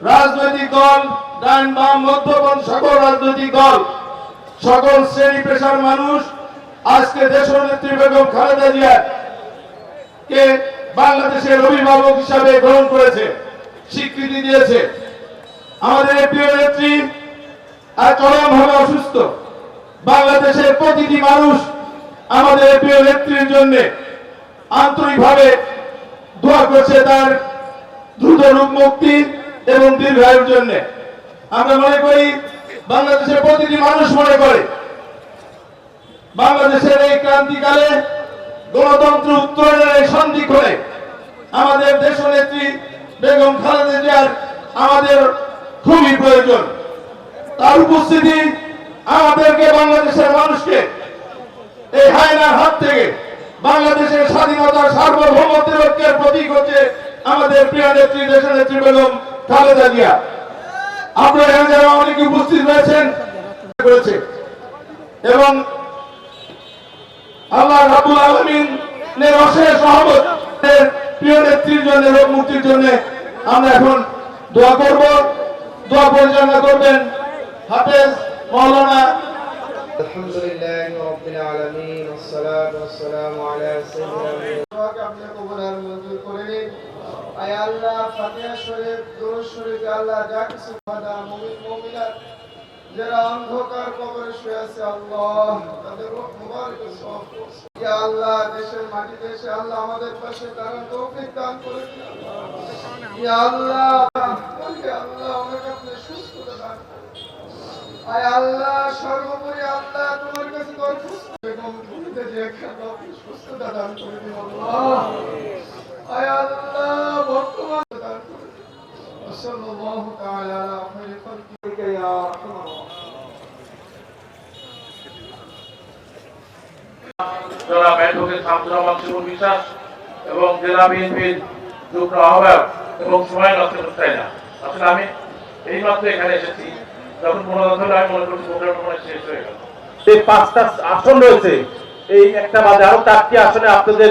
রাজনৈতিক দল, ডান বাম মধ্যপন সকল রাজনৈতিক দল, সকল শ্রেণী পেশার মানুষ আজকে দেশনেত্রী বেগম খালেদা জিয়া কে বাংলাদেশের অভিভাবক হিসাবে গ্রহণ করেছে, স্বীকৃতি দিয়েছে। আমাদের প্রিয় নেত্রী আর চরমভাবে অসুস্থ। বাংলাদেশের প্রতিটি মানুষ আমাদের প্রিয় নেত্রীর জন্য আন্তরিকভাবে দোয়া করছে তার দ্রুত রোগ মুক্তি এবং দীর্ঘায়ুর জন্য। আমরা মনে করি, বাংলাদেশের প্রতিটি মানুষ মনে করে, বাংলাদেশের এই ক্রান্তিকালে গণতন্ত্র উত্তরণের এই সন্ধিক্ষণে আমাদের দেশনেত্রী বেগম খালেদা জিয়ার আমাদের খুবই প্রয়োজন। তার উপস্থিতি আমাদেরকে, বাংলাদেশের মানুষকে এই হায়নার হাত থেকে বাংলাদেশের স্বাধীনতা সার্বভৌমত্বের ঐক্যের প্রতীক হচ্ছে আমাদের প্রিয় নেত্রী দেশনেত্রী বেগম খালেদা জিয়া। আপনারা যারা অনেকে উপস্থিত হয়েছেন করেছে এবং আল্লাহ রাব্বুল আলামিনের অশেষ রহমত প্রিয় নেত্রীর জন্য, রোগ মুক্তির জন্য আমরা এখন দোয়া করব। দোয়া পরিচালনা করবেন হাফেজ মাওলানা। আলহামদুলিল্লাহি রাব্বিল আলামিন ওয়াসসালাতু ওয়াসসালামু আলা সাইয়্যিদিনা আপনি কবুল মঞ্জুর করে নিন। আয় আল্লাহ, ফাতিহা শরীফ, দুরূদ শরীফ, আল্লাহ যা কিছু বাদা মুমিন মুমিনাত যারা অন্ধকার কবরে শুয়ে আছে, আল্লাহ তাদের রূহ মুবারক সওয়াব করুন। ইয়া আল্লাহ, দেশের মাটিতে এসে আল্লাহ আমাদের পাশে দাঁড়ানোর তৌফিক দান করে দিন। ইয়া আল্লাহ, ইয়া আল্লাহ আমাকে আপনি সুস্থতা দান করুন। আয় আল্লাহ, সর্বোপরি আল্লাহ তোমার কাছে দরখাস্ত বেগম খালেদা জিয়াকে আপনি সুস্থতা দান করে দিন। আল্লাহ, আয় আল্লাহ বর্তমান দান করে দিন। সাল্লাল্লাহু তাআলা আলা খায়রি খালকিকা ইয়া আরহামার জনাব অ্যাডভোকেট শামসুর রহমান শিমুল বিশ্বাস এবং জেলা বিএনপির যুগ্ম আহ্বায়ক এবং সময় নষ্ট করতে না। আসলে আমি এইমাত্র এখানে এসেছি, যখন মনোনয়ন হলো আমি মনে করছি প্রোগ্রামটা শেষ হয়ে গেল। এই 5টা আসন রয়েছে, এই একটা বাদে আরো 4টি আসনে আপনাদের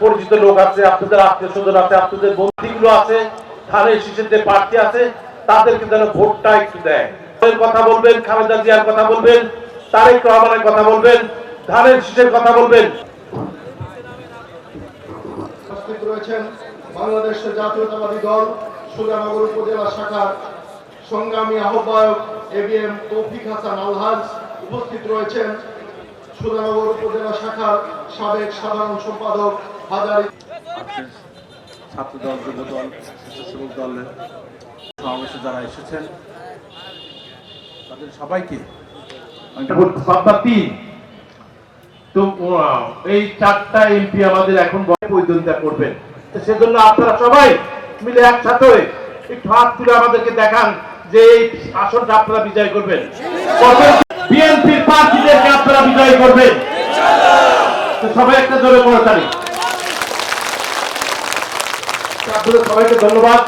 পরিচিত লোক আছে, আপনাদের আত্মীয় স্বজন আছে, আপনাদের বন্ধুগুলো আছে, ধানের শীষের যে প্রার্থী আছে তাদেরকে যেন ভোটটা একটু দেয়। কথা বলবেন, খালেদা জিয়ার কথা বলবেন, তারেক রহমানের কথা বলবেন, ধানের শীষের কথা বলবেন। উপস্থিত রয়েছেন বাংলাদেশ জাতীয়তাবাদী দল সুজানগর উপজেলা শাখার সংগ্রামী আহ্বায়ক এবিএম তৌফিক হাসান আলহাজ। উপস্থিত রয়েছেন সুজানগর উপজেলা শাখার সাবেক সাধারণ সম্পাদক হাজারী। ছাত্রদল, যুবদল, স্বেচ্ছাসেবক দলের সমাবেশে যারা এসেছেন তাদের সবাইকে তো এই 4টা এমপি আমাদের এখন প্রতিদ্বন্দ্বিতা করবেন, সেজন্য আপনারা সবাই মিলে একসাথে একটু হাত তুলে আমাদেরকে দেখান যে এই আসনটা আপনারা বিজয় করবেন, বিএনপির প্রার্থীদেরকে আপনারা বিজয় করবেন। সবাই একটা জোরে করতালি। আপনাদের সবাইকে ধন্যবাদ।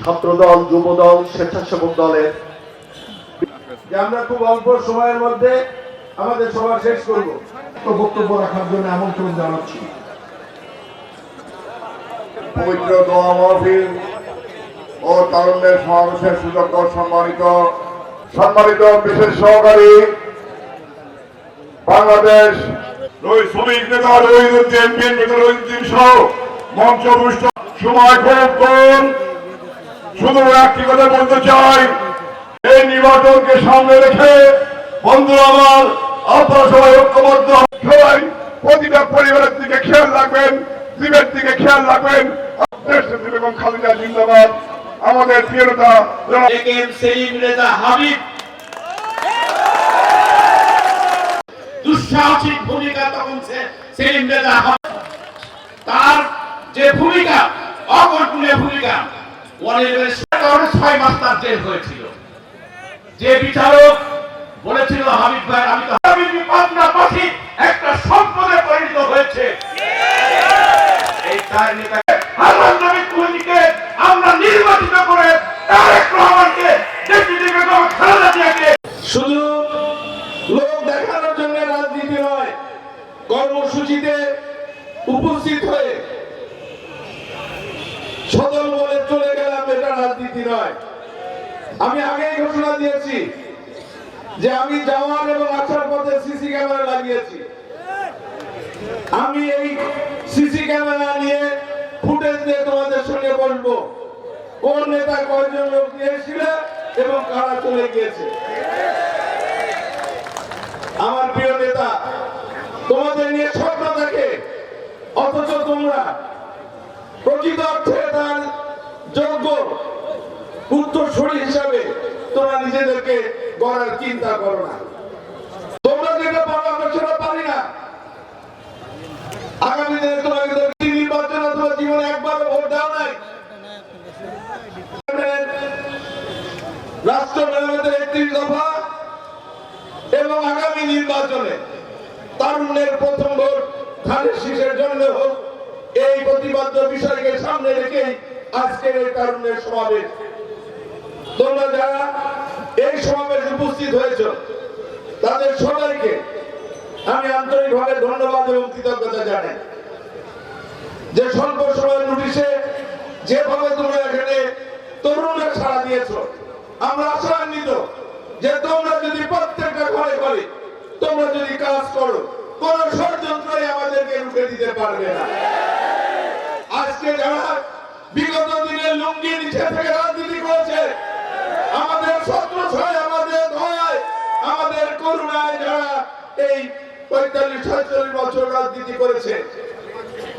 ছাত্রদল, যুবদল, স্বেচ্ছাসেবক দলের যে আমরা খুব অল্প সময়ের মধ্যে আমাদের সভা শেষ করব, তো বক্তব্য রাখার জন্য আমন্ত্রণ জানাচ্ছি। পবিত্র দোয়া মাহফিল ও তারুণ্যের সমাবেশের সুযোগ্য সম্মানিত বিশেষ সহকারী বাংলাদেশ শ্রমিক নেতা রহিদুদ্দিন, বিএনপি রহিদুদ্দিন সহ মঞ্চ দুষ্ট সময় খুব কম। শুধু একটি কথা বলতে চাই, এই নির্বাচনকে সামনে রেখে বন্ধুরা আমার, আপনারা সবাই ঐক্যবদ্ধ, সবাই প্রতিটা পরিবারের দিকে খেয়াল রাখবেন, জীবের দিকে খেয়াল রাখবেন। দেশনেত্রী বেগম খালেদা জিন্দাবাদ। আমাদের প্রিয় নেতা সেলিম রেজা হাবিব দুঃসাহসিক ভূমিকা তখন সেলিম রেজা হাবিব, তার যে ভূমিকা, অকল্পনীয় ভূমিকা, 6 মাস তার জেল হয়েছিল। যে বিচারক বলেছিল হাবিব ভাই আমি পাবনাবাসী একটা সম্পদে পরিণত হয়েছে, এই তার নেতাকে আমরা নির্বাচিত করে তারেক রহমানকে, ডেপুটি বেগম খালেদা জিয়াকে শুধু লোক দেখানোর জন্য রাজনীতি নয়, কর্মসূচিতে উপস্থিত হয়ে সদল বলে চলে গেলাম, এটা রাজনীতি নয়। আমি আগেই ঘোষণা দিয়েছি যে আমি যাওয়ার এবং আসার পথে সিসি ক্যামেরা লাগিয়েছি। আমি এই সিসি ক্যামেরা নিয়ে ফুটেজ দিয়ে তোমাদের সঙ্গে বলবো কোন নেতা কয়জন লোক নিয়েছিল এবং কারা চলে গিয়েছে। আমার প্রিয় নেতা তোমাদের নিয়ে স্বপ্ন দেখে, অথচ তোমরা প্রকৃত অর্থে তার যোগ্য উত্তরসূরি হিসাবে তোমরা নিজেদেরকে গড়ার চিন্তা করো না। তোমরা যেটা পারো আমরা সেটা পারি না। আগামী দিনে তোমাদের নির্বাচন তোমার জীবনে একবারও ভোট দাও নাই। রাষ্ট্র মেরামতের 31 দফা এবং আগামী নির্বাচনে তারুণ্যের প্রথম ভোট ধানের শীষের জন্য হোক, এই প্রতিবাদ্য বিষয়কে সামনে রেখে আজকের এই তারুণ্যের সমাবেশ। তোমরা যারা এই সমাবেশে উপস্থিত হয়েছ তাদের সবাইকে আমি আন্তরিকভাবে ধন্যবাদ এবং কৃতজ্ঞতা জানাই যে স্বল্প সময়ের নোটিশে যেভাবে তোমরা এখানে তরুণরা সাড়া দিয়েছ। আমরা আশান্বিত যে তোমরা যদি প্রত্যেকটা ঘরে ঘরে তোমরা যদি কাজ করো, কোন ষড়যন্ত্রই আমাদেরকে রুখে দিতে পারবে না। আজকে যারা বিগত দিনে লুঙ্গি নিচে থেকে রাজনীতি করেছে, আমাদের ছত্রছায়, আমাদের ভয়, আমাদের করুণায় যারা এই 45-46 বছর রাজনীতি করেছে,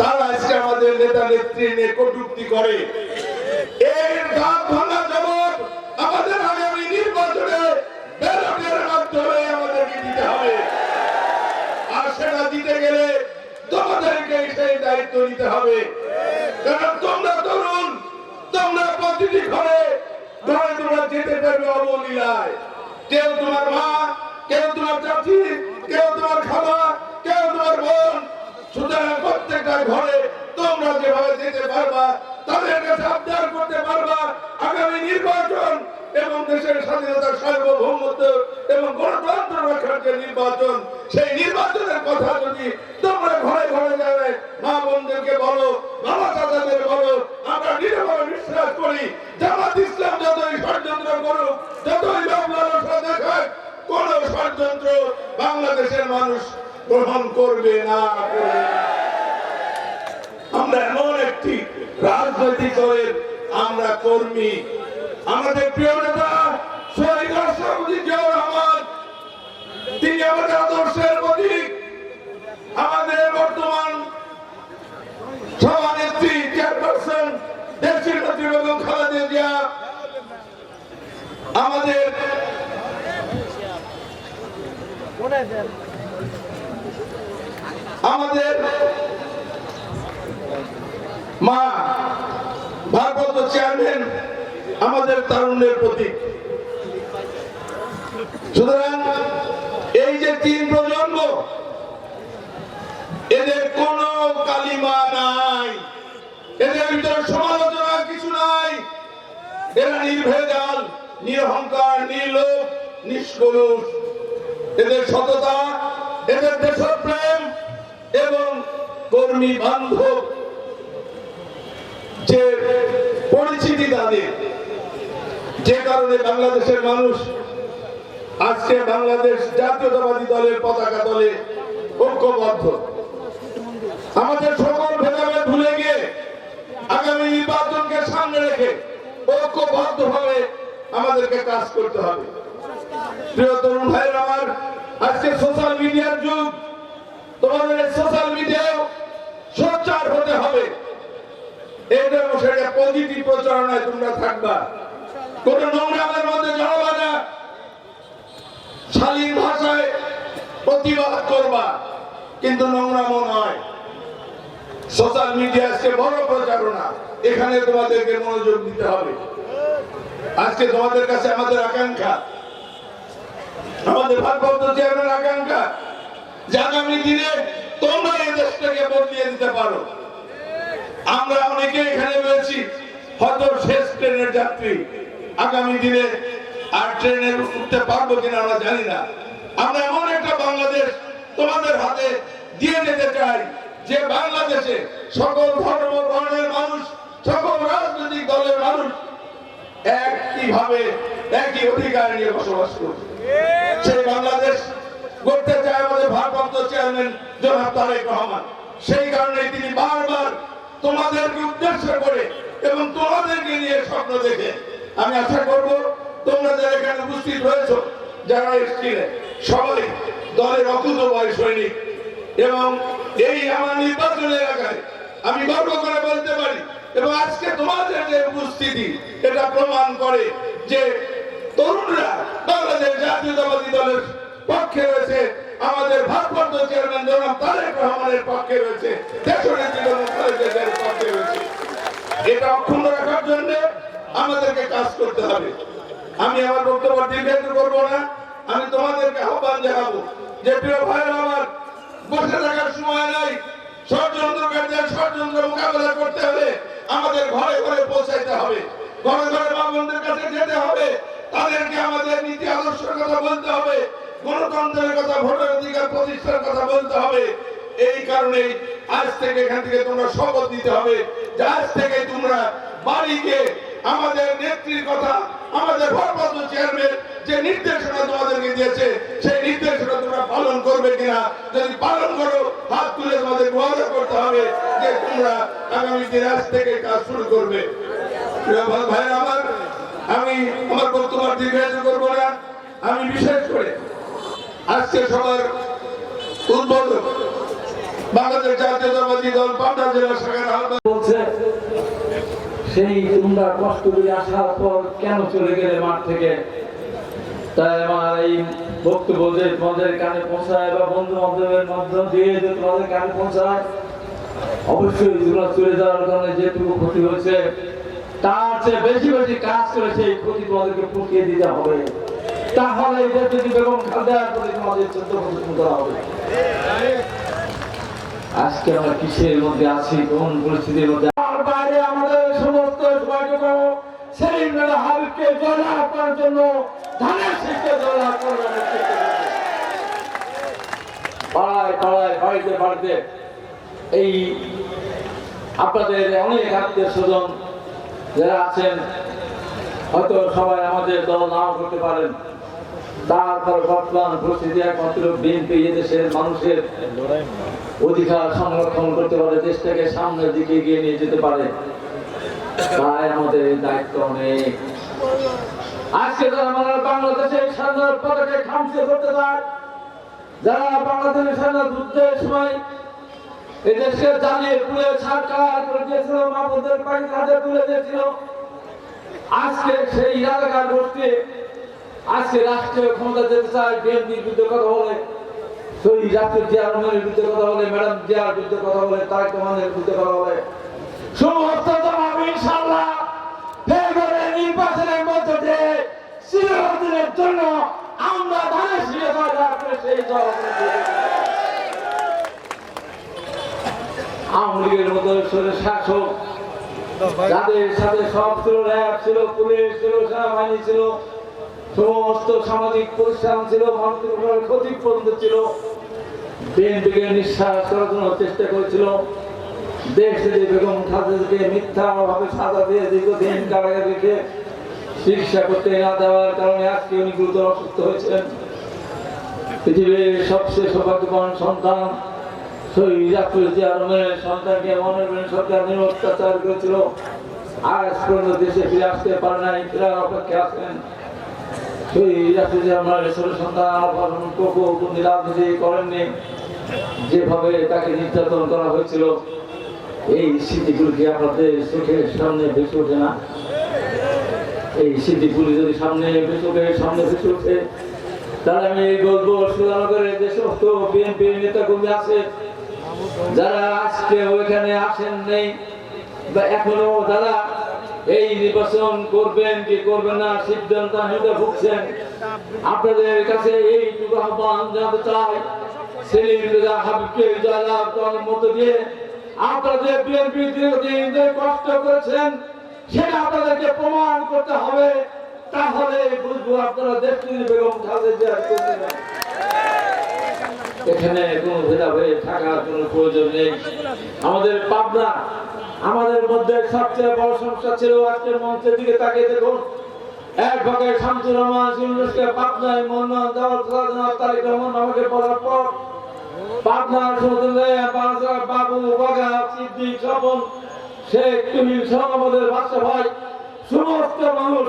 তারা আজকে আমাদের নেতা নেত্রী নিয়ে কটূক্তি করে। এর দাঁত ভাঙা জবাব আমাদের আগামী নির্বাচনে ব্যালটের মাধ্যমে আমাদেরকে দিতে হবে। আর সেটা দিতে গেলে তোমাদেরকে সেই দায়িত্ব নিতে হবে। কারণ তোমরা তরুণ, তোমরা প্রতিটি ঘরে ঘরে তোমরা যেতে পারবে অবলীলায়। কেউ তোমার মা, কেউ তোমার চাচি, কেউ তোমার খালা, কেউ তোমার বোন। সুতরাং প্রত্যেকটা ঘরে তোমরা যেভাবে যেতে পারবা, তাদের কাছে আবদার করতে পারবা, আগামী নির্বাচন এবং দেশের স্বাধীনতার সার্বভৌমত্ব এবং গণতন্ত্র রক্ষার যে নির্বাচন, সেই নির্বাচনের কথা যদি তোমরা ঘরে ঘরে যাবে, মা বোনদেরকে বলো, বাবা চাচাদের বলো, আমরা দৃঢ়ভাবে বিশ্বাস করি জামাত ইসলাম যতই ষড়যন্ত্র করুক, যতই লালসা দেখাক, কোন ষড়যন্ত্র বাংলাদেশের মানুষ গ্রহণ করবে না। আমরা এমন একটি রাজনৈতিক দলের আমরা কর্মী। আমাদের প্রিয় নেতা শহীদ রাষ্ট্রপতি জিয়াউর রহমান, তিনি আমাদের আদর্শের প্রতীক। আমাদের বর্তমান সভানেত্রী চেয়ারপারসন দেশের নেত্রী বেগম খালেদা জিয়া, আমাদের মা ভারপ্রাপ্ত চেয়ারম্যান, আমাদের তারুণ্যের প্রতীক। সুতরাং এই যে 3 প্রজন্ম, এদের কোনো কালিমা নাই, এদের ভিতরে সমালোচনা কিছু নাই। এরা নির্ভেজাল, নিরহংকার, নির্লোভ, নিষ্কলুষ। এদের সততা, এদের দেশপ্রেম এবং কর্মী বান্ধব যে পরিচিতি তাদের, যে কারণে বাংলাদেশের মানুষ আজকে বাংলাদেশ জাতীয়তাবাদী দলের পতাকা দলে ঐক্যবদ্ধ। আমাদের সকল ভেদাভেদ ভুলে গিয়ে আগামী নির্বাচনকে সামনে রেখে ঐক্যবদ্ধভাবে আমাদেরকে কাজ করতে হবে। প্রিয় তরুণ ভাইয়ের আমার, আজকে সোশ্যাল মিডিয়ার যুগ। তোমাদের সোশ্যাল মিডিয়ায় সোচ্চার হতে হবে। এই জন্য সেটা পজিটিভ প্রচারণায় তোমরা থাকবা, কোন নোংরামের মধ্যে জড়াবা না, শালীন ভাষায় প্রতিবাদ করবা, কিন্তু নোংরামও নয়। সোশ্যাল মিডিয়া আজকে বড় প্রচারণা, এখানে তোমাদেরকে মনোযোগ দিতে হবে। আজকে তোমাদের কাছে আমাদের আকাঙ্ক্ষা, আমাদের ভারপ্রাপ্ত চেয়ারম্যান আকাঙ্ক্ষা যে আগামী দিনে তোমরা এই দেশটাকে বদলিয়ে দিতে পারো। আমরা অনেকে এখানে রয়েছি হয়তো শেষ ট্রেনের যাত্রী, আগামী দিনে আর ট্রেনে উঠতে পারবো কিনা আমরা জানি না। আমরা এমন একটা বাংলাদেশ তোমাদের হাতে দিয়ে যেতে চাই যে বাংলাদেশে সকল ধর্ম বর্ণের মানুষ, সকল একইভাবে একই অধিকার নিয়ে বসবাস করবে। সেই বাংলাদেশ করতে চায় আমাদের ভারপ্রাপ্ত চেয়ারম্যান জনাব তারেক রহমান। সেই কারণে তিনি বারবার তোমাদেরকে উদ্দেশ্য করে এবং তোমাদেরকে নিয়ে স্বপ্ন দেখে, আমি আশা করব তোমরা যারা এখানে উপস্থিত হয়েছ, যারা এসেছিলেন সবাই দলের অকুতোভয় সৈনিক। এবং এই আমার নির্বাচন এলাকায় আমি গর্ব করে বলতে পারি, এবং আজকে তোমাদের যে উপস্থিতি এটা প্রমাণ করে যে তরুণরা বাংলাদেশ জাতীয়তাবাদী দলের পক্ষে রয়েছে, আমাদের ভারপ্রাপ্ত চেয়ারম্যান জনাব তারেক রহমানের পক্ষে রয়েছে, দেশনেত্রী বেগম খালেদা জিয়ার পক্ষে রয়েছে। এটা অক্ষুণ্ণ রাখার জন্য আমাদেরকে কাজ করতে হবে। আমি আমার বক্তব্য দীর্ঘায়িত করব না, আমি তোমাদেরকে আহ্বান জানাবো যে প্রিয় ভাইরা আমার, বসে থাকার সময় নাই। ষড়যন্ত্রকারীদের ষড়যন্ত্র মোকাবেলা করতে হলে আমাদের ঘরে ঘরে পৌঁছাইতে হবে, ঘরে ঘরে মা বোনদের কাছে যেতে হবে, তাদেরকে আমাদের নীতি আদর্শের কথা বলতে হবে, গণতন্ত্রের কথা, ভোটের অধিকার প্রতিষ্ঠার কথা বলতে হবে। এই কারণে আজ থেকে এখান থেকে তোমরা শপথ দিতে হবে যে আজ থেকে তোমরা বাড়িকে আমাদের নেত্রীর কথা, আমাদের ভারপ্রাপ্ত চেয়ারম্যান যে নির্দেশনা তোমাদেরকে দিয়েছে সেই নির্দেশনা তোমরা পালন করবে কিনা। যদি পালন করো, হাত তুলে তোমাদের ওয়াদা করতে হবে যে তোমরা আগামী দিন আজ থেকে কাজ শুরু করবে। ভাই আমার, আমি আমার বক্তব্য দীর্ঘায়িত করবো না। আমি বিশেষ করে আজকে সবার উদ্বোধক বাংলাদেশ জাতীয়তাবাদী দল পাবনা জেলা শাখার আহ্বায়ক বলছে, সেই তোমরা কষ্ট করে আসার পর কেন চলে গেলে মাঠ থেকে। তাই আমার এই বক্তব্য যে তোমাদের কানে পৌঁছায় বা বন্ধু বান্ধবের মাধ্যম দিয়ে যে তোমাদের কানে পৌঁছায়, অবশ্যই তোমরা চলে যাওয়ার কারণে যেটুকু ক্ষতি হয়েছে তার চেয়ে বেশি বেশি কাজ করে সেই ক্ষতি তোমাদেরকে পুষিয়ে দিতে হবে। তাহলে যদি বেগম খালেদার প্রতি তোমাদের চোদ্দ প্রতিষ্ঠান করা হবে। আজকে আমরা কিসের মধ্যে আছি, কোন পরিস্থিতির মধ্যে, বাইরে আমাদের সমস্ত সময়টুকু সেলিম রেজা হাবিবকে জয়লাভ করার জন্য ধানের শীষকে জয়লাভ করবার পাড়ায় পাড়ায় বাড়িতে বাড়িতে এই আপনাদের অনেক আত্মীয় স্বজন যারা আছেন, হয়তো সবাই আমাদের দল নাও করতে পারেন, তারপর বর্তমান পরিস্থিতি একমাত্র বিএনপি দেশের মানুষের অধিকার সংরক্ষণ করতে পারে, দেশটাকে সামনের দিকে এগিয়ে নিয়ে যেতে পারে। তাই আমাদের দায়িত্ব অনেক। আজকে যারা বাংলাদেশের স্বাধীনতার পতাকে খামচে করতে চায়, যারা বাংলাদেশের স্বাধীনতা যুদ্ধের সময় এই দেশকে জ্বালিয়ে পুড়ে ছাড়খাড় করে দিয়েছিল, মাহবুদের বাড়িতে হাতে তুলে দিয়েছিল, আজকে সেই এলাকার গোষ্ঠী আজকে রাষ্ট্রীয় ক্ষমতা যেতে চায়। বিএনপির বিরুদ্ধে কথা বলে, শহীদ জাতীয় জিয়ার রহমানের বিরুদ্ধে কথা বলে, ম্যাডাম জিয়ার বিরুদ্ধে কথা বলে, তারেক রহমানের বিরুদ্ধে কথা বলে। সমস্ত জবাব ইনশাআল্লাহ ফেব্রুয়ারি নির্বাচনের মধ্যে দিয়ে চিরদিনের জন্য আমরা ধানের শীষে জয়লাভ করে সেই জবাব আওয়ামী লীগের মতো শাসক যাদের সাথে সব ছিল, র্যাব ছিল, পুলিশ ছিল, সেনাবাহিনী ছিল, সমস্ত সামাজিক প্রতিষ্ঠান ছিল, মানুষের উপর ক্ষতি পর্যন্ত ছিল, বিএনপিকে নিঃশ্বাস করার জন্য চেষ্টা করেছিল। দেশ থেকে বেগম খালেদাকে মিথ্যাভাবে সাজা দিয়ে দীর্ঘদিন কারাগারে রেখে চিকিৎসা করতে না দেওয়ার কারণে আজকে উনি গুরুতর অসুস্থ হয়েছেন। পৃথিবীর সবচেয়ে সৌভাগ্যবান সন্তান শহীদ জাতীয় জিয়া রহমানের সন্তানকে মনে সরকার অত্যাচার করেছিল, আজ পর্যন্ত দেশে ফিরে আসতে পারে নাই, ফেরার অপেক্ষা আছেন। শহীদ জাতীয় জিয়া রহমানের ছোট সন্তান রাজনীতি করেননি, যেভাবে তাকে নির্যাতন করা হয়েছিল, এই স্মৃতিগুলো কি আপনাদের চোখের সামনে ভেসে ওঠে না? এই স্মৃতিগুলি যদি চোখের সামনে ভেসে ওঠে, তাহলে আমি বলবো সুধানগরের যে সমস্ত বিএনপি নেতা কর্মী আছে যারা আজকে ওইখানে আসেন নেই বা এখনো যারা এই নির্বাচন করবেন কি করবেন না সিদ্ধান্তহীনতা ভুগছেন, আপনাদের কাছে এইটুকু আহ্বান জানাতে চাই, সেলিম রেজা হাবিবকে জয়লাভ করার মধ্য দিয়ে আপনাদের বিএনপি দীর্ঘদিন যে কষ্ট করেছেন সেটা আপনাদেরকে প্রমাণ করতে হবে। তাহলে বুঝবো আপনারা দেশটির বেগম খালেদা জিয়ার কর্মীরা। এখানে কোনো ভেদাভেদ থাকার কোনো প্রয়োজন নেই। আমাদের পাবনা, আমাদের মধ্যে সবচেয়ে বড় সমস্যা ছিল, আজকের মঞ্চের দিকে তাকিয়ে দেখুন, অ্যাডভোকেট শামসুর রহমান ইউনুসকে পাবনায় মনোনয়ন দেওয়ার তারিখ রহমান আমাকে বলার পর পাবনার বাবু বাগা সিদ্দিক স্বপন শেখ তুহিন সহ আমাদের বাচ্চা ভাই সমস্ত মানুষ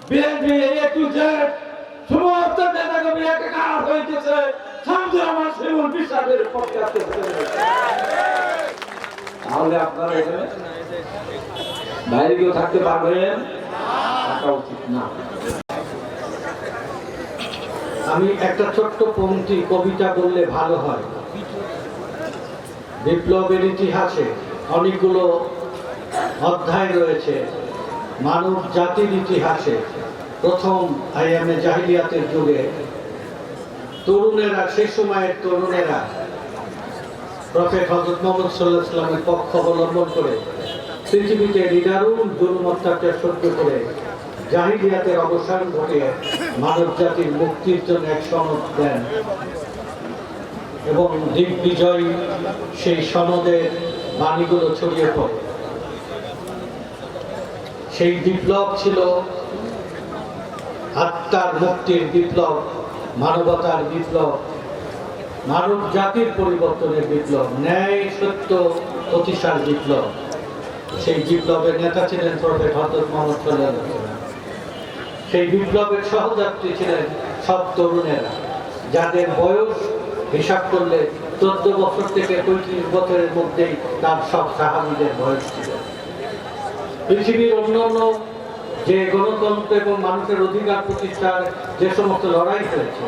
বিএনপি এ টু জেড সমস্ত নেতাকর্মী একাকার হয়ে গেছে শামসুর রহমান শিমুল বিশ্বাসের পক্ষে তাহলে আপনারা এখানে বাইরে কেউ থাকতে পারবেন থাকা উচিত না। আমি একটা ছোট্ট পংক্তি কবিতা বললে ভালো হয়। বিপ্লবের ইতিহাসে অনেকগুলো অধ্যায় রয়েছে। মানব জাতির ইতিহাসে প্রথম আইয়ামে জাহিলিয়াতের যুগে তরুণেরা, সে সময়ের তরুণেরা প্রফেট হযরত মুহাম্মদ সাল্লাল্লাহু আলাইহি ওয়াসাল্লামের পক্ষ অবলম্বন করে পৃথিবীতে নিদারুণ জুলুম অত্যাচার সহ্য করে জাহিলিয়াতের অবসান ঘটিয়ে মানব জাতির মুক্তির জন্য এক সনদ দেন এবং দিগ্বিজয় সেই সনদের বাণীগুলো ছড়িয়ে পড়ে। সেই বিপ্লব ছিল আত্মার মুক্তির বিপ্লব, মানবতার বিপ্লব, মানব জাতির পরিবর্তনের বিপ্লব, ন্যায় সত্য প্রতিষ্ঠার বিপ্লব। সেই বিপ্লবের নেতা ছিলেন প্রফেট হযরত মুহাম্মদ সাল্লাল্লাহু আলাইহি ওয়াসাল্লাম। সেই বিপ্লবের সহযাত্রী ছিলেন সব তরুণেরা, যাদের বয়স হিসাব করলে 14 বছর থেকে 35 বছরের মধ্যেই তার সব সাহাবীদের বয়স ছিল। পৃথিবীর অন্যান্য যে গণতন্ত্র এবং মানুষের অধিকার প্রতিষ্ঠার যে সমস্ত লড়াই হয়েছে,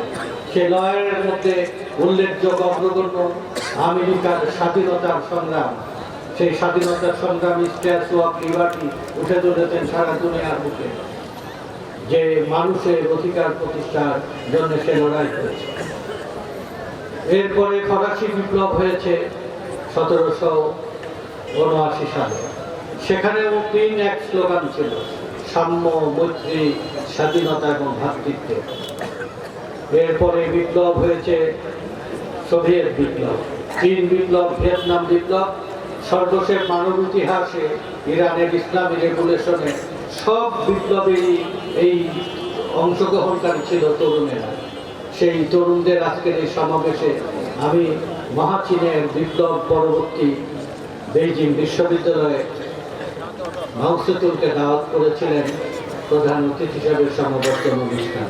সেই লড়াইয়ের মধ্যে উল্লেখযোগ্য অগ্রগণ্য আমেরিকার স্বাধীনতার সংগ্রাম। সেই স্বাধীনতার সংগ্রামী স্ট্যাচু অফ লিবার্টি উঠে ধরেছেন সারা দুনিয়ার বুকে, যে মানুষের অধিকার প্রতিষ্ঠার জন্য সে লড়াই করেছে। এরপরে ফরাসি বিপ্লব হয়েছে 1779 সালে। সেখানেও 3 এক স্লোগান ছিল: সাম্য, মৈত্রী, স্বাধীনতা এবং ভ্রাতৃত্ব। এরপরে বিপ্লব হয়েছে সোভিয়েত বিপ্লব, চীন বিপ্লব, ভিয়েতনাম বিপ্লব। সর্বশেষ মানব ইতিহাসে ইরানের ইসলামী রেগুলেশনে সব বিপ্লবেরই এই অংশগ্রহণকারী ছিল তরুণেরা। সেই তরুণদের আজকের এই সমাবেশে আমি মহাচীনের বিপ্লব পরবর্তী বেইজিং বিশ্ববিদ্যালয়ে মাও সেতুংকে দাওয়াত করেছিলেন প্রধান অতিথি হিসাবে সমাবর্তন অনুষ্ঠান।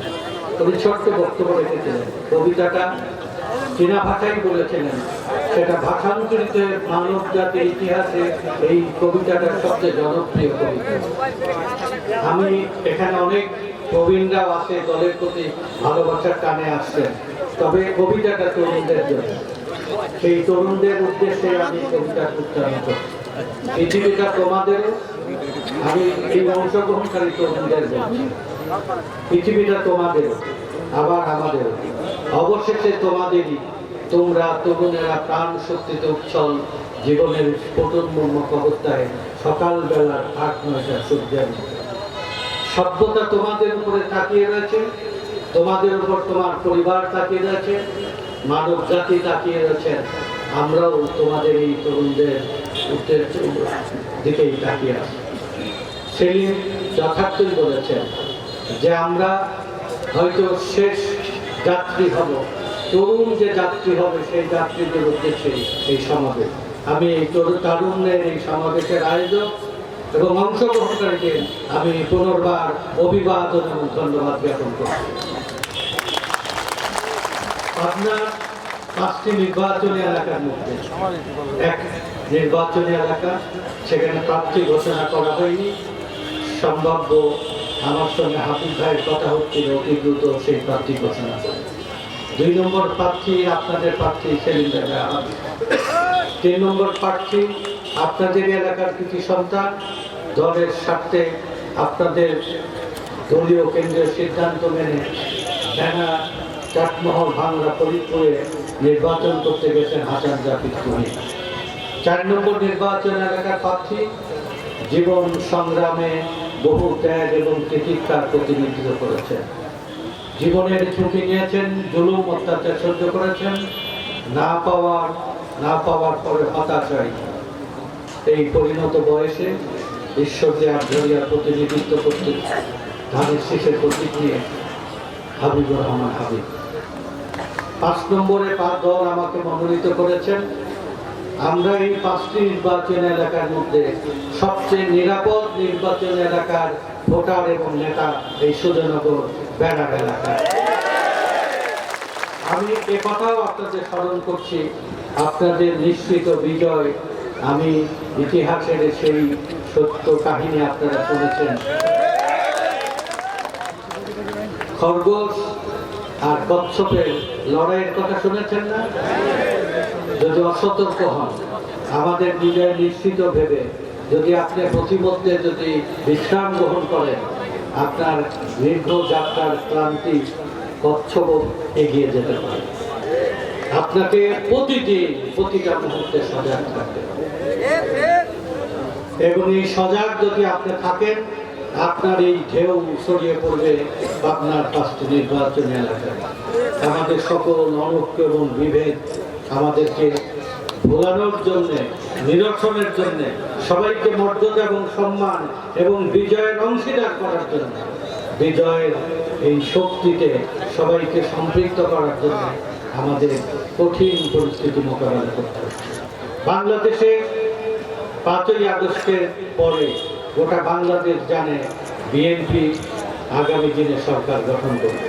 উনি ছোট্ট বক্তব্য রেখেছিলেন। কবিতাটা চীনা ভাষায় বলেছিলেন। সেটা ভাষান্তরিত মানব জাতির ইতিহাসে এই কবিতাটা সবচেয়ে জনপ্রিয় কবিতা। আমি এখানে অনেক প্রবীণরাও আছে, দলের প্রতি ভালোবাসার টানে আসছেন, তবে কবিতাটা তরুণদের জন্য। সেই তরুণদের উদ্দেশ্যে আমি কবিতা উচ্চারণ করছি। পৃথিবীটা তোমাদেরও, আমি এই অংশগ্রহণকারী তরুণদের বলছি। পৃথিবীটা তোমাদেরও, আবার আমাদেরও, অবশেষে তোমাদেরই। তোমরা তরুণেরা প্রাণ শক্তিতে উচ্ছল, জীবনের স্ফোটনমূলক অবস্থায় সকালবেলার 8-9টা সূর্যের মতো। সভ্যতা তোমাদের উপরে তাকিয়ে রয়েছে, তোমাদের উপর তোমার পরিবার তাকিয়ে রয়েছে, মানব জাতি তাকিয়ে রয়েছেন। আমরাও তোমাদের এই তরুণদের দিকেই তাকিয়ে আছি। সেলিম যথার্থই বলেছেন যে আমরা হয়তো শেষ যাত্রী হব, তরুণ যে যাত্রী হবে সেই যাত্রীদের উদ্দেশ্যে এই সমাবেশ। আমি এই তারুণ্যের এই সমাবেশের আয়োজক এবং অংশগ্রহণকারীদের আমি পুনর্বার অভিবাদন এবং ধন্যবাদ জ্ঞাপন করছি। আপনার 5টি নির্বাচনী এলাকার মধ্যে এক নির্বাচনী এলাকা, সেখানে প্রার্থী ঘোষণা করা হয়নি। সম্ভাব্য আমার সঙ্গে হাফিজ ভাইয়ের কথা হচ্ছিল অতি দ্রুত সেই প্রার্থী ঘোষণা করে। 2 নম্বর প্রার্থী আপনাদের প্রার্থী সেলিম দাদা। 3 নম্বর প্রার্থী আপনাদের এলাকার কৃতি সন্তান। দলের স্বার্থে আপনাদের দলীয় কেন্দ্রীয় সিদ্ধান্ত মেনে ঢাকা, চাটমোহর, ভাঙড়া, ফরিদপুরে নির্বাচন করতে গেছেন হাসান জাফির তুহিন। 4 নম্বর নির্বাচন এলাকার প্রার্থী জীবন সংগ্রামে বহু ত্যাগ এবং তিতিক্ষার প্রতিনিধিত্ব করেছেন। জীবনের ঝুঁকি নিয়েছেন, জুলুম অত্যাচার সহ্য করেছেন, না পাওয়ার পরে হতাশায় এই পরিণত বয়সে ঈশ্বর দেয়ার জরিয়ার প্রতিনিধিত্ব করতে ধানের শীষের প্রতীক নিয়ে হাবিবুর রহমান হাবিব। 5 নম্বরে দল আমাকে মনোনীত করেছেন। আমরা এই 5টি নির্বাচন এলাকার মধ্যে সবচেয়ে নিরাপদ নির্বাচন এলাকার ভোটার এবং নেতা এই সুজনগর ব্যানার এলাকা। আমি কথাও আপনাদের স্মরণ করছি, আপনাদের নিশ্চিত বিজয়। আমি ইতিহাসের সেই সত্য কাহিনী আপনারা শুনেছেন। খরগোশ আর কচ্ছপের লড়াইয়ের কথা শুনেছেন না? যদি অসতর্ক হন, আমাদের বিজয় নিশ্চিত ভেবে যদি আপনি প্রতিমধ্যে যদি বিশ্রাম গ্রহণ করেন, আপনার দীর্ঘ যাত্রার ক্লান্তি কচ্ছপ এগিয়ে যেতে পারে। আপনাকে প্রতিদিন প্রতিটা মুহূর্তে সজাগ থাকতে হবে এবং এই সজাগ যদি আপনি থাকেন, আপনার এই ঢেউ ছড়িয়ে পড়বে আপনার 5টি নির্বাচনী এলাকায়। আমাদের সকল অনৈক্য এবং বিভেদ আমাদেরকে ভোলানোর জন্য, নিরসনের জন্য, সবাইকে মর্যাদা এবং সম্মান এবং বিজয়ের অংশীদার করার জন্য, বিজয়ের এই শক্তিতে সবাইকে সম্পৃক্ত করার জন্য আমাদের কঠিন পরিস্থিতি মোকাবেলা করতে হবে। বাংলাদেশে 5ই আগস্টের পরে গোটা বাংলাদেশ জানে বিএনপি আগামী দিনে সরকার গঠন করবে,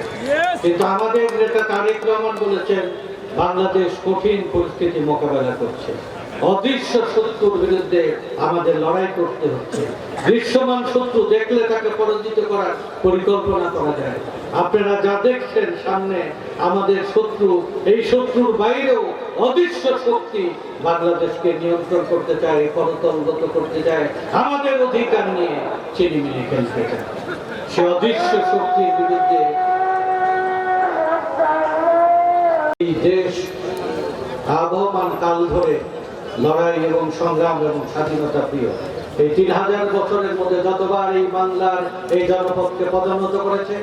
কিন্তু আমাদের নেতা তারেক রহমান বলেছেন বাংলাদেশ কঠিন পরিস্থিতি মোকাবেলা করছে, অদৃশ্য শত্রুর বিরুদ্ধে আমাদের লড়াই করতে হচ্ছে। দৃশ্যমান শত্রু দেখলে তাকে পরাজিত করার পরিকল্পনা করা যায়। আপনারা যা দেখছেন সামনে আমাদের শত্রু, এই শত্রুর বাইরেও অদৃশ্য শক্তি বাংলাদেশকে নিয়ন্ত্রণ করতে চায়, করতলগত করতে চায়, আমাদের অধিকার নিয়ে চিনিমিনি খেলতে চায়। সে অদৃশ্য শক্তির বিরুদ্ধে এই দেশ আবহমান কাল ধরে লড়াই এবং সংগ্রাম এবং স্বাধীনতা প্রিয়। এই 3000 বছরের মধ্যে যতবার এই বাংলার এই জনপদকে পদোন্নত করেছে,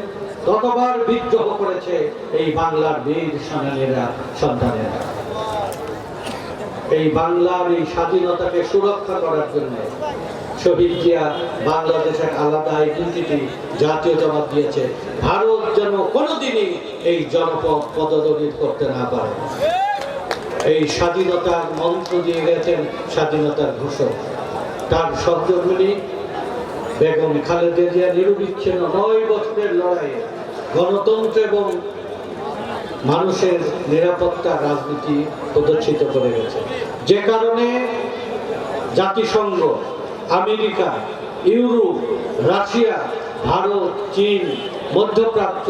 ততবার বিদ্রোহ করেছে এই বাংলার বীর সেনানীরা, সন্তানেরা। এই বাংলার এই স্বাধীনতাকে সুরক্ষা করার জন্য শহীদ জিয়া বাংলাদেশের আলাদা আইডেন্টিটি, জাতীয় জবাব দিয়েছে। ভারত যেন কোনোদিনই এই জনপদ পদদলিত করতে না পারে। এই স্বাধীনতার মন্ত্র দিয়ে গেছেন স্বাধীনতার ঘোষক। তার সহযোগিনী বেগম খালেদা জিয়া নিরবিচ্ছিন্ন 9 বছরের লড়াইয়ে গণতন্ত্র এবং মানুষের নিরাপত্তা রাজনীতি প্রদর্শিত করে গেছে, যে কারণে জাতিসংঘ, আমেরিকা, ইউরোপ, রাশিয়া, ভারত, চীন, মধ্যপ্রাচ্য,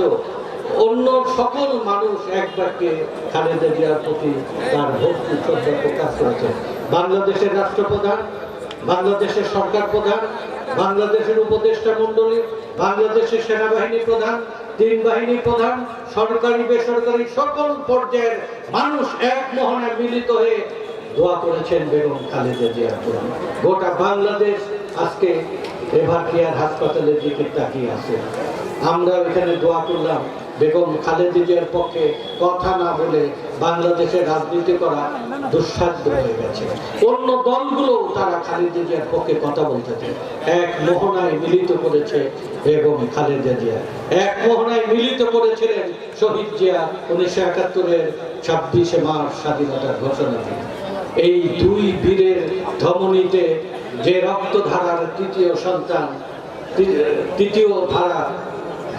অন্য সকল মানুষ এক বাক্যে খালেদা জিয়ার প্রতি তার ভক্তি শ্রদ্ধা প্রকাশ করেছে। বাংলাদেশের রাষ্ট্রপ্রধান, বাংলাদেশের সরকার প্রধান, বাংলাদেশের উপদেষ্টা মন্ডলী, বাংলাদেশের সেনাবাহিনী প্রধান, 3 বাহিনী প্রধান, সরকারি বেসরকারি সকল পর্যায়ের মানুষ এক মহনে মিলিত হয়ে দোয়া করেছেন বেগম খালেদা জিয়ার জন্য। গোটা বাংলাদেশ আজকে এভার কেয়ার হাসপাতালের দিকে তাকিয়ে আছে। আমরা এখানে দোয়া করলাম বেগম খালেদা জিয়ার পক্ষে কথা না বলে বাংলাদেশের রাজনীতি করা দুঃসাধ্য হয়ে গেছে। অন্য দলগুলো তারা খালেদা জিয়ার পক্ষে কথা বলতেছে। এক মোহনায় মিলিত করেছে বেগম খালেদা জিয়া, এক মোহনায় মিলিত করেছিলেন শহীদ জিয়া 1971-এর 26শে মার্চ স্বাধীনতার ঘোষণা দিয়ে। এই 2 বীরের ধমনীতে যে রক্তধারার তৃতীয় সন্তান, তৃতীয় ধারা,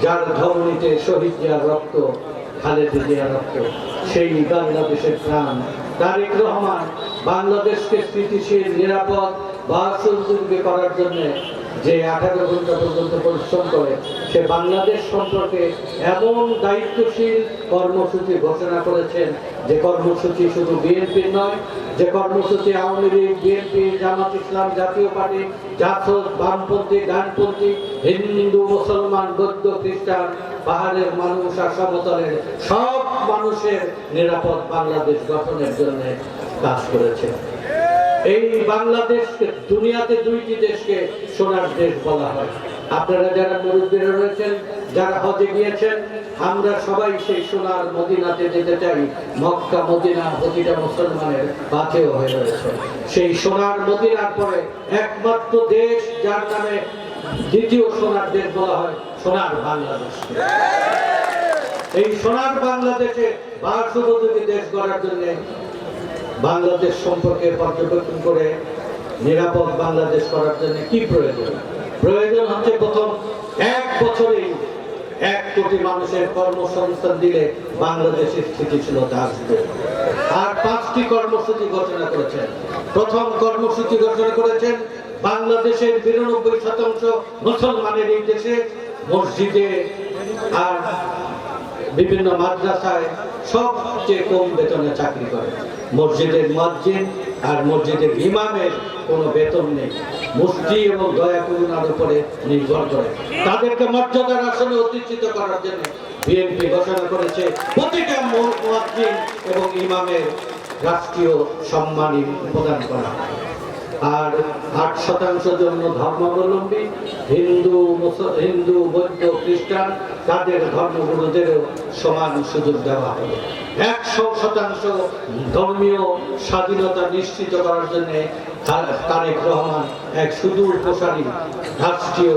যার ধমনীতে শহীদ জিয়ার রক্ত, খালেদা জিয়ার রক্ত, সেই বাংলাদেশের প্রাণ তারেক রহমান বাংলাদেশকে স্থিতিশীল, নিরাপদ বা সুযোগ্য করার জন্য যে 18 ঘন্টা পর্যন্ত পরিশ্রম করে, সে বাংলাদেশ সম্পর্কে এমন দায়িত্বশীল কর্মসূচি ঘোষণা করেছেন, যে কর্মসূচি শুধু বিএনপির নয়, যে কর্মসূচি আওয়ামী লীগ, বিএনপি, জামাত ইসলাম, জাতীয় পার্টি, জাসদ, বামপন্থী, ডানপন্থী, হিন্দু, মুসলমান, বৌদ্ধ, খ্রিস্টান, পাহাড়ের মানুষ আর সমতলের সব মানুষের নিরাপদ বাংলাদেশ গঠনের জন্য কাজ করেছে। এই বাংলাদেশকে দুনিয়াতে 2টি দেশকে সোনার দেশ বলা হয়। আপনারা যারা মুরব্বীরা রয়েছেন, যারা হজে গিয়েছেন, আমরা সবাই সেই সোনার মদিনাতে যেতে চাই। মক্কা মদিনা প্রতিটা মুসলমানের পাথেয় হয়ে রয়েছে। সেই সোনার মদিনার পরে একমাত্র দেশ যার নামে দ্বিতীয় সোনার দেশ বলা হয় সোনার বাংলাদেশ। এই সোনার বাংলাদেশে ভারতবর্ষী দেশ গড়ার জন্য বাংলাদেশ সম্পর্কে পর্যবেক্ষণ করে নিরাপদ বাংলাদেশ করার জন্য কি প্রয়োজন? প্রয়োজন হচ্ছে প্রথম 1 বছরেই 1 কোটি মানুষের কর্মসংস্থান দিলে বাংলাদেশের স্থিতিশীলতা আসবে। আর 5টি কর্মসূচি ঘোষণা করেছেন। প্রথম কর্মসূচি ঘোষণা করেছেন বাংলাদেশের 92% মুসলমানের এই দেশে মসজিদে আর বিভিন্ন মাদ্রাসায় সবচেয়ে কম বেতনে চাকরি করে। মসজিদের মুয়াজ্জিন আর মসজিদের ইমামের কোনো বেতন নেই, মুফতি এবং দয়া করুণার উপরে নির্ভর করে। তাদেরকে মর্যাদার আসনে অধিষ্ঠিত করার জন্য বিএনপি ঘোষণা করেছে প্রতিটা মুয়াজ্জিন এবং ইমামের রাষ্ট্রীয় সম্মানী প্রদান করা। আর 8% জন্য ধর্মাবলম্বী হিন্দু বৌদ্ধ খ্রিস্টান তাদের ধর্মগুরুদেরও সমান সুযোগ দেওয়া হবে। 100% ধর্মীয় স্বাধীনতা নিশ্চিত করার জন্য তারেক রহমান এক সুদূর প্রসারী রাষ্ট্রীয়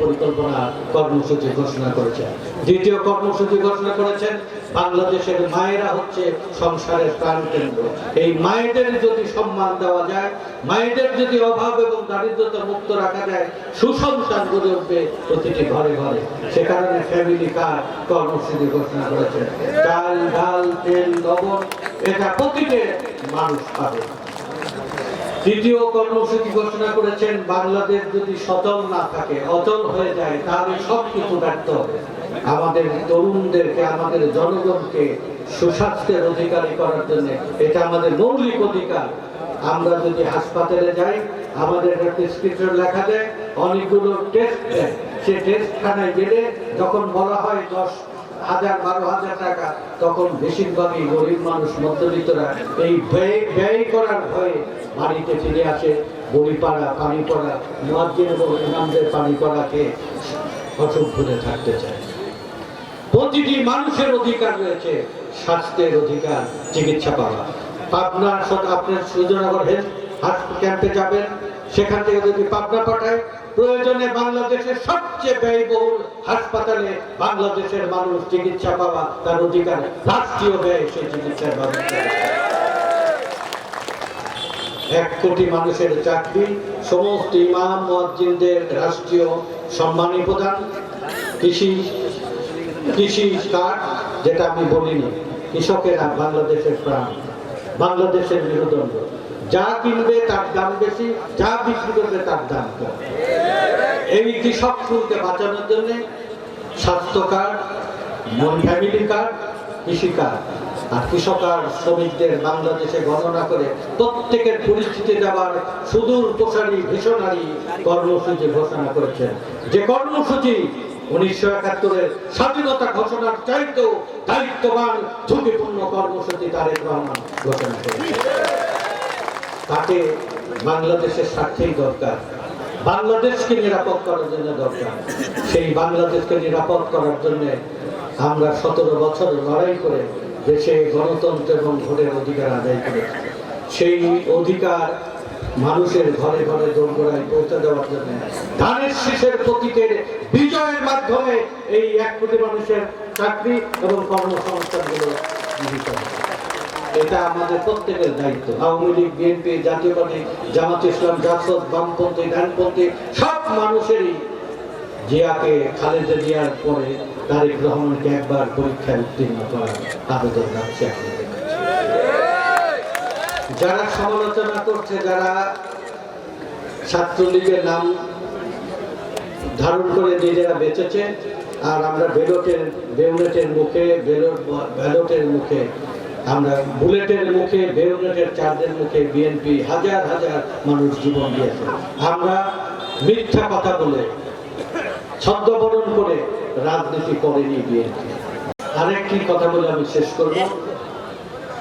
পরিকল্পনা কর্মসূচি ঘোষণা করেছেন। দ্বিতীয় কর্মসূচি ঘোষণা করেছেন বাংলাদেশের মায়েরা হচ্ছে সংসারের প্রাণকেন্দ্র। এই মায়েদের যদি সম্মান দেওয়া যায়, মায়েদের যদি অভাব এবং দারিদ্রতা মুক্ত রাখা যায়, সুসন্তান গড়ে উঠবে প্রতিটি ঘরে ঘরে। সে কারণে ফ্যামিলি কার্ড কর্মসূচি ঘোষণা করেছেন। চাল, ডাল, তেল, লবণ এটা প্রতিটি মানুষ পাবে। তৃতীয় কর্মসূচি ঘোষণা করেছেন বাংলাদেশ যদি সচল না থাকে, অচল হয়ে যায়, তাহলে সবকিছু ব্যর্থ হবে। আমাদের তরুণদেরকে, আমাদের জনগণকে সুস্বাস্থ্যের অধিকারী করার জন্য এটা আমাদের মৌলিক অধিকার। আমরা যদি হাসপাতালে যাই, আমাদের একটা প্রেসক্রিপশন লেখা দেয়, অনেকগুলো টেস্ট দেয়। সে টেস্টখানায় গেলে যখন বলা হয় 10,000-12,000 টাকা, তখন বেশিরভাগই গরিব মানুষ, মধ্যবিত্তরা এই ব্যয় করার ভয়ে বাড়িতে ফিরে আসে। বড়িপাড়া, পানিপড়া, মুয়াজ্জিন এবং ইমামদের পানিপড়াকে অসুখ ভুলে থাকতে চায়। প্রতিটি মানুষের অধিকার রয়েছে, স্বাস্থ্যের অধিকার, চিকিৎসা পাওয়া। পাবনার আপনার সুজনগর হেলথ ক্যাম্পে যাবেন, সেখান থেকে যদি পাবনা পাঠায়, প্রয়োজনে বাংলাদেশের সবচেয়ে ব্যয়বহুল হাসপাতালে বাংলাদেশের মানুষ চিকিৎসা পাওয়া তার অধিকার, রাষ্ট্রীয় ব্যয় সেই চিকিৎসার ব্যবস্থা। 1 কোটি মানুষের চাকরি, সমস্ত ইমাম মুয়াজ্জিনদের রাষ্ট্রীয় সম্মানী প্রদান, কৃষি কার্ড, যেটা আমি বলিনি, কৃষকেরা বাংলাদেশের প্রাণ, বাংলাদেশের মেরুদণ্ড। যা কিনবে তার দাম বেশি, যা বিক্রি করবে তার দাম কম। এই কৃষক শুল্কে বাঁচানোর জন্য স্বাস্থ্য কার্ড, ফ্যামিলি কার্ড, কৃষি কার্ড আর কৃষক আর শ্রমিকদের বাংলাদেশে গণনা করে প্রত্যেকের পরিস্থিতি দেওয়ার সুদূর প্রসারী ভিশনারি কর্মসূচি ঘোষণা করেছেন। যে কর্মসূচি 1971-এর স্বাধীনতা ঘোষণার চাইতেও দায়িত্ববান ঝুঁকিপূর্ণ কর্মসূচি তারেক রহমান ঘোষণা করেছেন। তাকে বাংলাদেশের স্বার্থেই দরকার, বাংলাদেশকে নিরাপদ করার জন্য দরকার। সেই বাংলাদেশকে নিরাপদ করার জন্য আমরা 17 বছর লড়াই করে দেশে গণতন্ত্র এবং ভোটের অধিকার আদায় করেছি। সেই অধিকার মানুষের ঘরে ঘরে দোরগোড়ায় পৌঁছে দেওয়ার জন্য ধানের শীষের প্রতীকের বিজয়ের মাধ্যমে এই 1 কোটি মানুষের চাকরি এবং কর্মসংস্থানগুলো নিহিত হবে। এটা আমাদের প্রত্যেকের দায়িত্ব। আওয়ামী লীগ, বিএনপি, জাতীয় পার্টি, জামাত ইসলাম, জাসদ, বামপন্থী, ডানপন্থী সব মানুষেরই জিয়াকে, খালেদা জিয়ার পরে তারেক রহমানকে একবার পরীক্ষায় উত্তীর্ণ করার আবেদন রাখছে আপনাদের। যারা সমালোচনা করছে, যারা ছাত্রলীগের নাম ধারণ করে নিজেরা বেঁচেছে, আর আমরা ব্যালটের মুখে আমরা বুলেটের মুখে, বেলুনেটের চার্জের মুখে বিএনপি হাজার হাজার মানুষ জীবন দিয়েছে। আমরা মিথ্যা কথা বলে, ছদ্মবরণ করে রাজনীতি করেনি বিএনপি। আরেকটি কথা বলে আমি শেষ করব।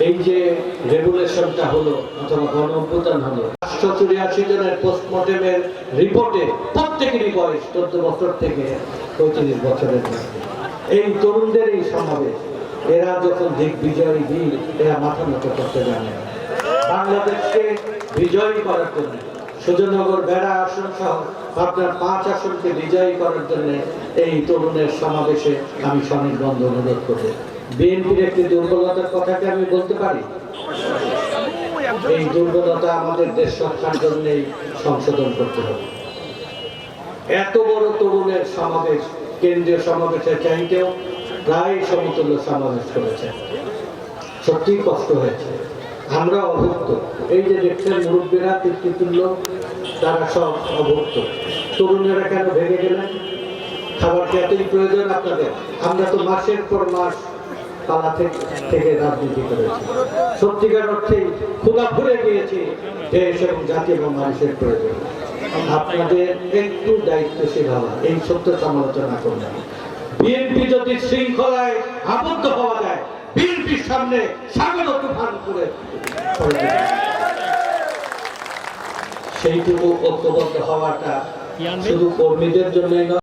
এই যে রেগুলেশনটা হলো অথবা গণ অভ্যুত্থান হলো, 184 জনের পোস্টমর্টেমের রিপোর্টে প্রত্যেকেরই বয়স 14 বছর থেকে 35 বছরের মধ্যে। এই তরুণদের এই সমাবেশ, এরা যখন দিগ্বিজয়ী দিন, এরা মাথা নত করতে জানে না। বাংলাদেশকে বিজয়ী করার জন্য সুজনগর বেড়া আসন সহ আপনার 5 আসনকে বিজয়ী করার জন্য এই তরুণের সমাবেশে আমি সনির্বন্ধ অনুরোধ করব। বিএনপির একটি দুর্বলতার কথাকে আমি বলতে পারি, এই দুর্বলতা আমাদের দেশ রক্ষার জন্যই সংশোধন করতে হবে। এত বড় তরুণের সমাবেশ কেন্দ্রীয় সমাবেশের চাইতেও প্রায় সমতুল্য সমাবেশ করেছে, সত্যি কষ্ট হয়েছে। আমরা অভুক্ত, এই যে দেখছেন মুরব্বীরা পিতৃতুল্য তারা সব অভুক্ত। তরুণেরা কেন ভেঙে গেলেন? খাবার কি এতই প্রয়োজন আপনাদের? আমরা তো মাসের পর মাস পালা থেকে রাজনীতি করেছি, সত্যিকার অর্থে ক্ষুধা ভুলে গিয়েছি দেশ এবং জাতি এবং মানুষের প্রয়োজন। আপনাদের একটু দায়িত্বশীল হওয়া, এই সত্য সমালোচনা করবেন। বিএনপি যদি শৃঙ্খলায় আবদ্ধ হওয়া যায়, বিএনপির সামনে সাগর তুফান করে সেইটুকু ঐক্যবদ্ধ হওয়াটা শুধু কর্মীদের জন্যই নয়,